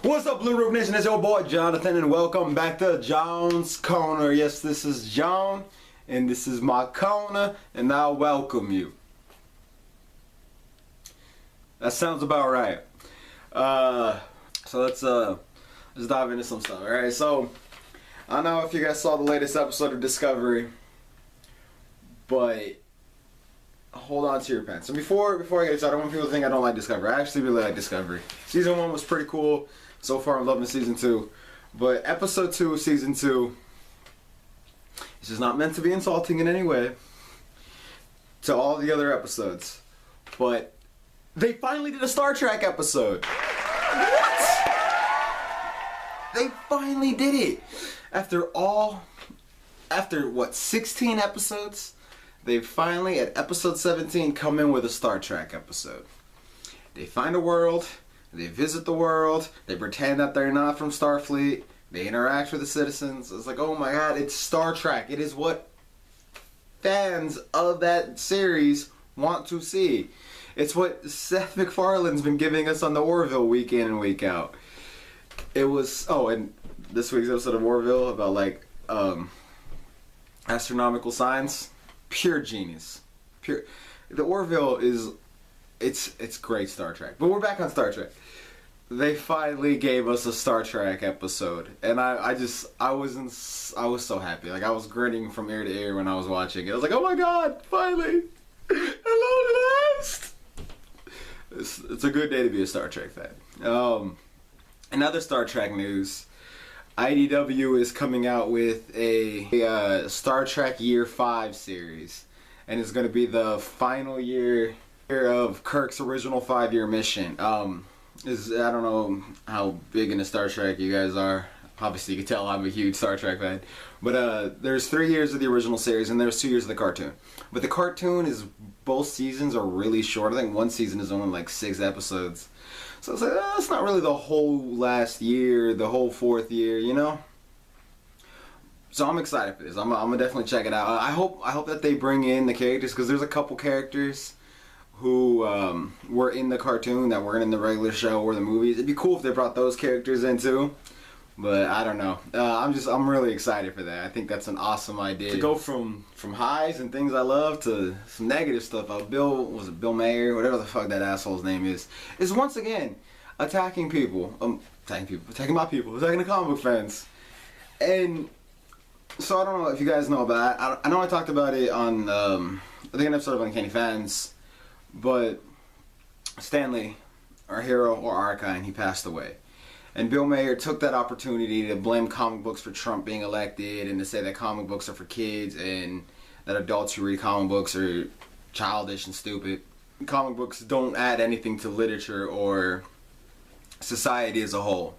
What's up, Blue Roof Nation? It's your boy Jonathan, and welcome back to John's Corner. Yes, this is John, and this is my corner, and I welcome you. That sounds about right. So let's dive into some stuff. All right. So I don't know if you guys saw the latest episode of Discovery, but hold on to your pants. So before I get started, I don't want people to think I don't like Discovery. I actually really like Discovery. Season 1 was pretty cool. So far, I'm loving Season 2. But Episode 2 of Season 2 is just not meant to be insulting in any way to all the other episodes. But they finally did a Star Trek episode. What? They finally did it. After what, 16 episodes? They finally, at episode 17, come in with a Star Trek episode. They find a world, they visit the world, they pretend that they're not from Starfleet, they interact with the citizens. It's like, oh my god, it's Star Trek. It is what fans of that series want to see. It's what Seth MacFarlane's been giving us on the Orville week in and week out. It was, and this week's episode of Orville about like astronomical science. Pure genius. The Orville is, it's great Star Trek. But we're back on Star Trek. They finally gave us a Star Trek episode, and I was so happy. Like, I was grinning from ear to ear when I was watching it. I was like, oh my god, finally, hello at last. It's a good day to be a Star Trek fan. In other Star Trek news, IDW is coming out with a Star Trek Year 5 series, and it's going to be the final year of Kirk's original 5-year mission. I don't know how big into Star Trek you guys are. Obviously, you can tell I'm a huge Star Trek fan. But there's 3 years of the original series, and there's 2 years of the cartoon. But the cartoon is, both seasons are really short. I think one season is only like 6 episodes. So it's like, it's not really the whole last year, the whole 4th year, you know? So I'm excited for this. I'm gonna definitely check it out. I hope that they bring in the characters, because there's a couple characters who were in the cartoon that weren't in the regular show or the movies. It'd be cool if they brought those characters in too. But I don't know. I'm really excited for that. I think that's an awesome idea. To go from highs and things I love to some negative stuff. Bill Mayer, whatever the fuck that asshole's name is once again attacking people. Attacking my people, attacking the comic book fans. And so I don't know if you guys know about that. I know I talked about it on I think an episode of Uncanny Fans, but Stanley, our hero or Archine, he passed away. And Bill Mayer took that opportunity to blame comic books for Trump being elected, and to say that comic books are for kids and that adults who read comic books are childish and stupid. Comic books don't add anything to literature or society as a whole.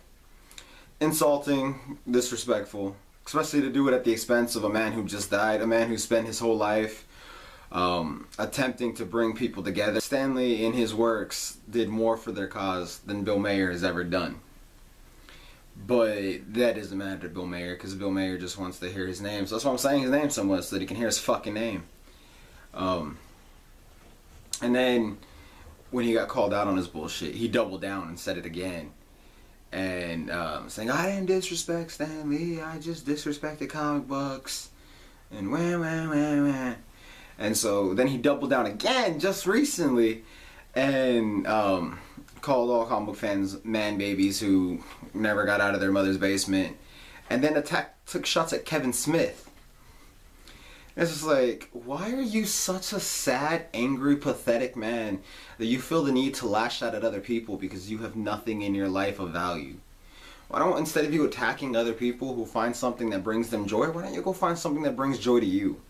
Insulting, disrespectful, especially to do it at the expense of a man who just died, a man who spent his whole life attempting to bring people together. Stanley, in his works, did more for their cause than Bill Mayer has ever done. But that doesn't matter to Bill Mayer, because Bill Mayer just wants to hear his name. So that's why I'm saying his name so much, so that he can hear his fucking name. And then, when he got called out on his bullshit, he doubled down and said it again. And saying, I didn't disrespect Stan Lee, I just disrespected comic books. And wah. And so then he doubled down again just recently, and called all comic book fans man babies who never got out of their mother's basement, and then took shots at Kevin Smith. It's just like, why are you such a sad, angry, pathetic man that you feel the need to lash out at other people because you have nothing in your life of value? Why don't, instead of you attacking other people who find something that brings them joy, why don't you go find something that brings joy to you?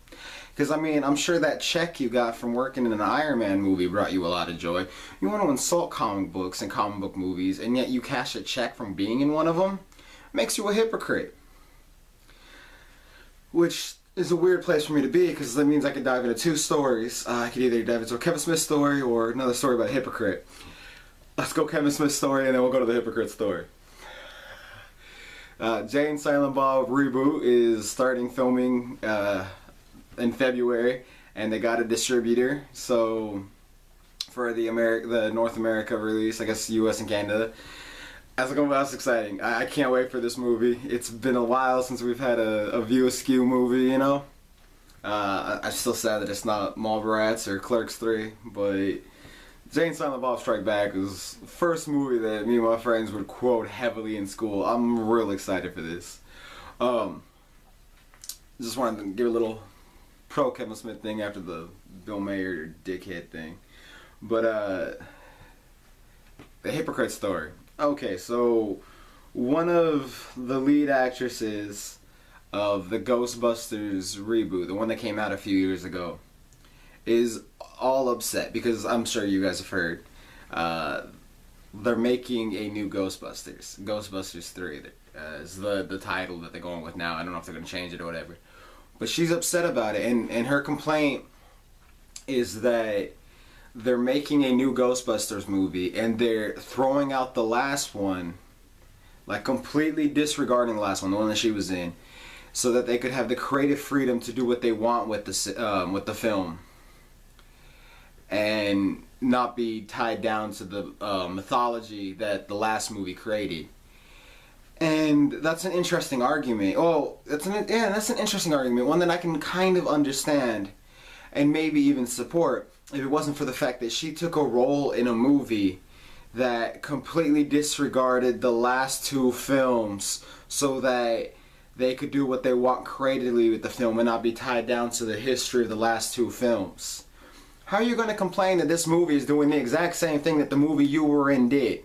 Because, I mean, I'm sure that check you got from working in an Iron Man movie brought you a lot of joy. You want to insult comic books and comic book movies, and yet you cash a check from being in one of them? Makes you a hypocrite. Which is a weird place for me to be, because that means I could dive into 2 stories. I could either dive into a Kevin Smith story or another story about a hypocrite. Let's go Kevin Smith story, and then we'll go to the hypocrite story. Jay and Silent Bob Reboot is starting filming in February, and they got a distributor. So for the North America release, I guess US and Canada, That's exciting. I can't wait for this movie. It's been a while since we've had a View Askew movie, you know? I'm still sad that it's not Mallrats or Clerks 3, but Jay and Silent Bob Strike Back was the first movie that me and my friends would quote heavily in school. I'm real excited for this. Just wanted to give a little pro Kevin Smith thing after the Bill Mayer dickhead thing. But, the hypocrite story. Okay, so one of the lead actresses of the Ghostbusters reboot, the one that came out a few years ago, is all upset because I'm sure you guys have heard they're making a new Ghostbusters. Ghostbusters 3 is the title that they're going with now. I don't know if they're going to change it or whatever. But she's upset about it, and her complaint is that they're making a new Ghostbusters movie and they're throwing out the last one, like completely disregarding the last one, the one that she was in, so that they could have the creative freedom to do what they want with the film and not be tied down to the mythology that the last movie created. And that's an interesting argument. Oh, that's an interesting argument, one that I can kind of understand and maybe even support if it wasn't for the fact that she took a role in a movie that completely disregarded the last two films so that they could do what they want creatively with the film and not be tied down to the history of the last two films. How are you going to complain that this movie is doing the exact same thing that the movie you were in did?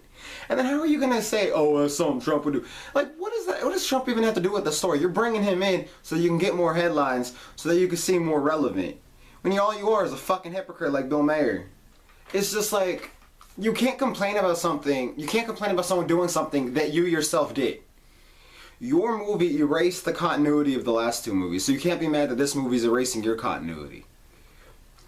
And then how are you going to say, oh, that's something Trump would do? Like, what is that? What does Trump even have to do with the story? You're bringing him in so you can get more headlines, so that you can seem more relevant. When all you are is a fucking hypocrite like Bill Mayer. It's just like, you can't complain about something. You can't complain about someone doing something that you yourself did. Your movie erased the continuity of the last two movies, so you can't be mad that this movie's erasing your continuity.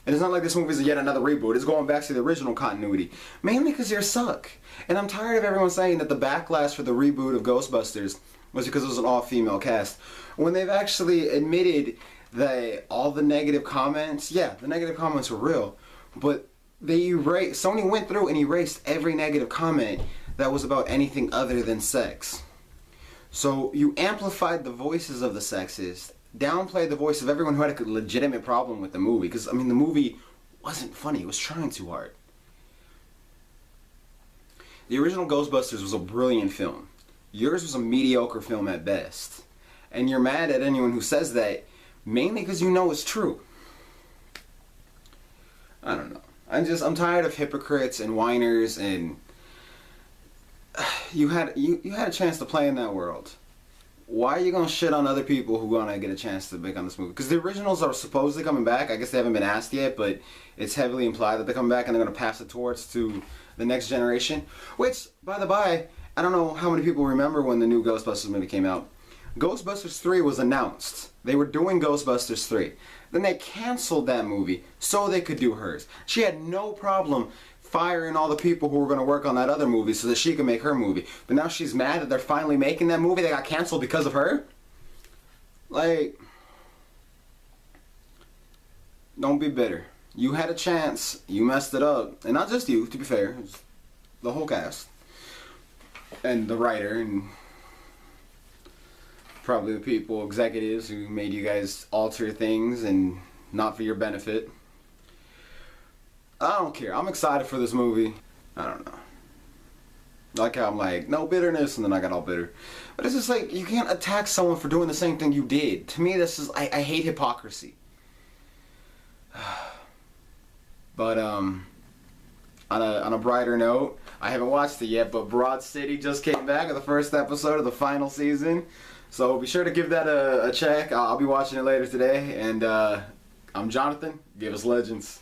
And it's not like this movie's yet another reboot. It's going back to the original continuity. Mainly because you suck. And I'm tired of everyone saying that the backlash for the reboot of Ghostbusters was because it was an all-female cast. When they've actually admitted that all the negative comments, yeah, the negative comments were real, but Sony went through and erased every negative comment that was about anything other than sex. So you amplified the voices of the sexist, downplayed the voice of everyone who had a legitimate problem with the movie, because, I mean, the movie wasn't funny, it was trying too hard. The original Ghostbusters was a brilliant film. Yours was a mediocre film at best. And you're mad at anyone who says that, mainly because you know it's true. I don't know. I'm tired of hypocrites and whiners, and you had a chance to play in that world. Why are you gonna shit on other people who gonna get a chance to make on this movie? Because the originals are supposedly coming back. I guess they haven't been asked yet, but it's heavily implied that they're coming back and they're gonna pass the torch to the next generation. Which, by the by, I don't know how many people remember when the new Ghostbusters movie came out. Ghostbusters 3 was announced. They were doing Ghostbusters 3. Then they canceled that movie so they could do hers. She had no problem firing all the people who were going to work on that other movie so that she could make her movie. But now she's mad that they're finally making that movie that got canceled because of her? Like, don't be bitter. You had a chance. You messed it up. And not just you, to be fair. It's the whole cast. And the writer and probably the people, executives who made you guys alter things and not for your benefit. I don't care. I'm excited for this movie. I don't know. Like how I'm like, no bitterness, and then I got all bitter. But it's just like, you can't attack someone for doing the same thing you did. To me, this is, I hate hypocrisy. But, on a brighter note, I haven't watched it yet, but Broad City just came back at the first episode of the final season. So be sure to give that a check. I'll be watching it later today. And I'm Jonathan. Give us legends.